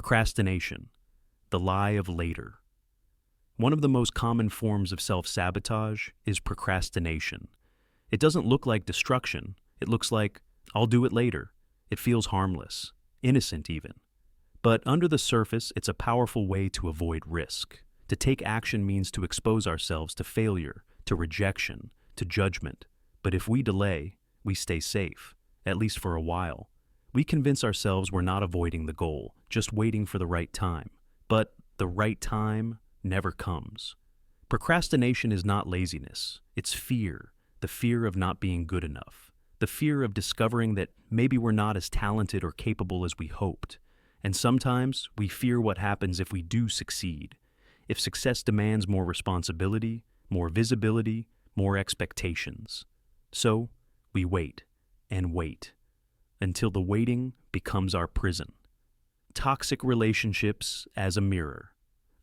Procrastination, the lie of later. One of the most common forms of self-sabotage is procrastination. It doesn't look like destruction. It looks like, I'll do it later. It feels harmless, innocent even. But under the surface, it's a powerful way to avoid risk. To take action means to expose ourselves to failure, to rejection, to judgment. But if we delay, we stay safe, at least for a while. We convince ourselves we're not avoiding the goal, just waiting for the right time. But the right time never comes. Procrastination is not laziness. It's fear, the fear of not being good enough, the fear of discovering that maybe we're not as talented or capable as we hoped. And sometimes we fear what happens if we do succeed. If success demands more responsibility, more visibility, more expectations. So we wait and wait until the waiting becomes our prison. Toxic relationships as a mirror.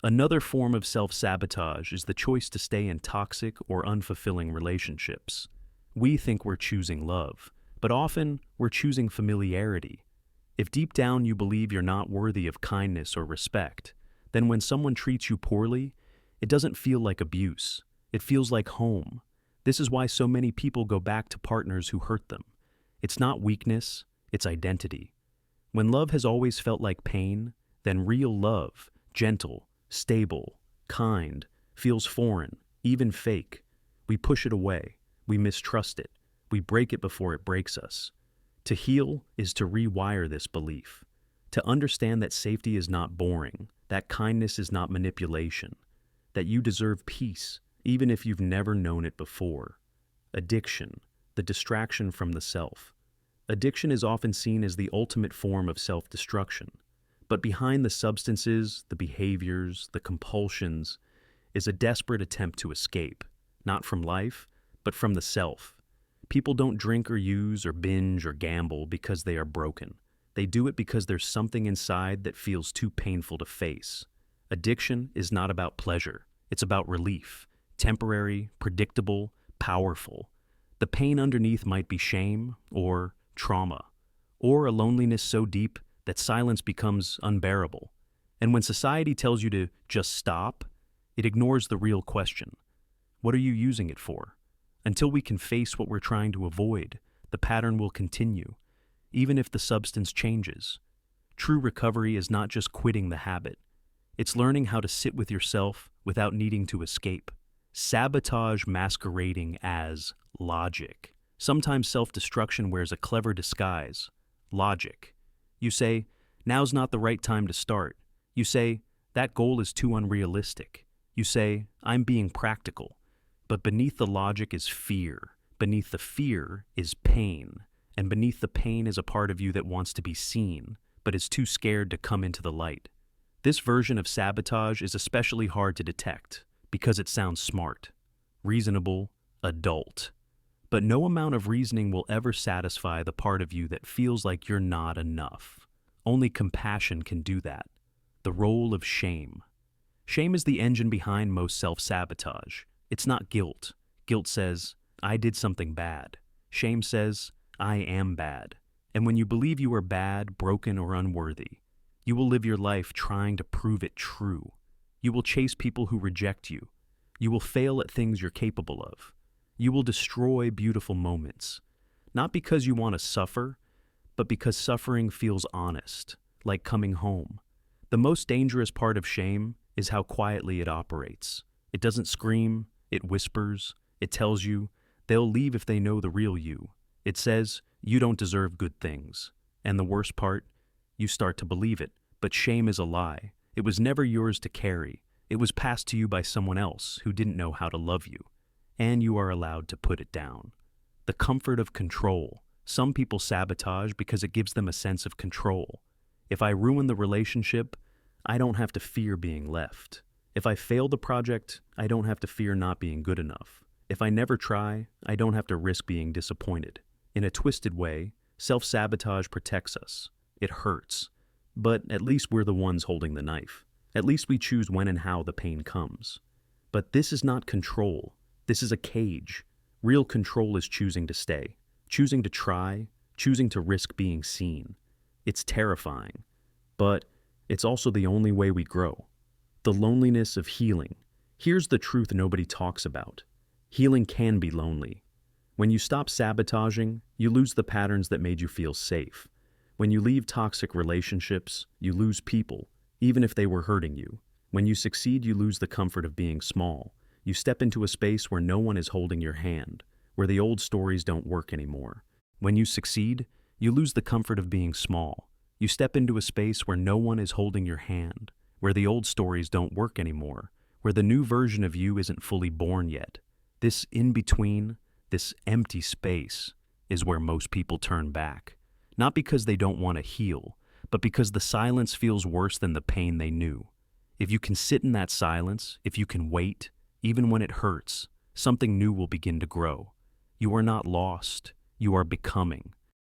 Another form of self-sabotage is the choice to stay in toxic or unfulfilling relationships. We think we're choosing love, but often we're choosing familiarity. If deep down you believe you're not worthy of kindness or respect, then when someone treats you poorly, it doesn't feel like abuse. It feels like home. This is why so many people go back to partners who hurt them. It's not weakness, it's identity. When love has always felt like pain, then real love, gentle, stable, kind, feels foreign, even fake. We push it away. We mistrust it. We break it before it breaks us. To heal is to rewire this belief. To understand that safety is not boring, that kindness is not manipulation, that you deserve peace, even if you've never known it before. Addiction, the distraction from the self. Addiction is often seen as the ultimate form of self-destruction. But behind the substances, the behaviors, the compulsions, is a desperate attempt to escape, not from life, but from the self. People don't drink or use or binge or gamble because they are broken. They do it because there's something inside that feels too painful to face. Addiction is not about pleasure. It's about relief. Temporary, predictable, powerful. The pain underneath might be shame or trauma, or a loneliness so deep that silence becomes unbearable. And when society tells you to just stop, it ignores the real question. What are you using it for? Until we can face what we're trying to avoid, the pattern will continue, even if the substance changes. True recovery is not just quitting the habit. It's learning how to sit with yourself without needing to escape. Sabotage masquerading as logic. Sometimes self-destruction wears a clever disguise. Logic. You say, now's not the right time to start. You say, that goal is too unrealistic. You say, I'm being practical. But beneath the logic is fear. Beneath the fear is pain. And beneath the pain is a part of you that wants to be seen, but is too scared to come into the light. This version of sabotage is especially hard to detect because it sounds smart, reasonable, adult. But no amount of reasoning will ever satisfy the part of you that feels like you're not enough. Only compassion can do that. The role of shame. Shame is the engine behind most self-sabotage. It's not guilt. Guilt says, I did something bad. Shame says, I am bad. And when you believe you are bad, broken, or unworthy, you will live your life trying to prove it true. You will chase people who reject you. You will fail at things you're capable of. You will destroy beautiful moments, not because you want to suffer, but because suffering feels honest, like coming home. The most dangerous part of shame is how quietly it operates. It doesn't scream, it whispers, it tells you they'll leave if they know the real you. It says you don't deserve good things. And the worst part, you start to believe it. But shame is a lie. It was never yours to carry. It was passed to you by someone else who didn't know how to love you. And you are allowed to put it down. The comfort of control. Some people sabotage because it gives them a sense of control. If I ruin the relationship, I don't have to fear being left. If I fail the project, I don't have to fear not being good enough. If I never try, I don't have to risk being disappointed. In a twisted way, self-sabotage protects us. It hurts. But at least we're the ones holding the knife. At least we choose when and how the pain comes. But this is not control. This is a cage. Real control is choosing to stay, choosing to try, choosing to risk being seen. It's terrifying. But It's also the only way we grow. The loneliness of healing. Here's the truth nobody talks about. Healing can be lonely. When you stop sabotaging, you lose the patterns that made you feel safe. When you leave toxic relationships, you lose people, even if they were hurting you. When you succeed, you lose the comfort of being small. You step into a space where no one is holding your hand, where the old stories don't work anymore. When you succeed, you lose the comfort of being small. You step into a space where no one is holding your hand, where the old stories don't work anymore, where the new version of you isn't fully born yet. This in-between, this empty space, is where most people turn back. Not because they don't want to heal, but because the silence feels worse than the pain they knew. If you can sit in that silence, if you can wait, even when it hurts, something new will begin to grow. You are not lost, you are becoming.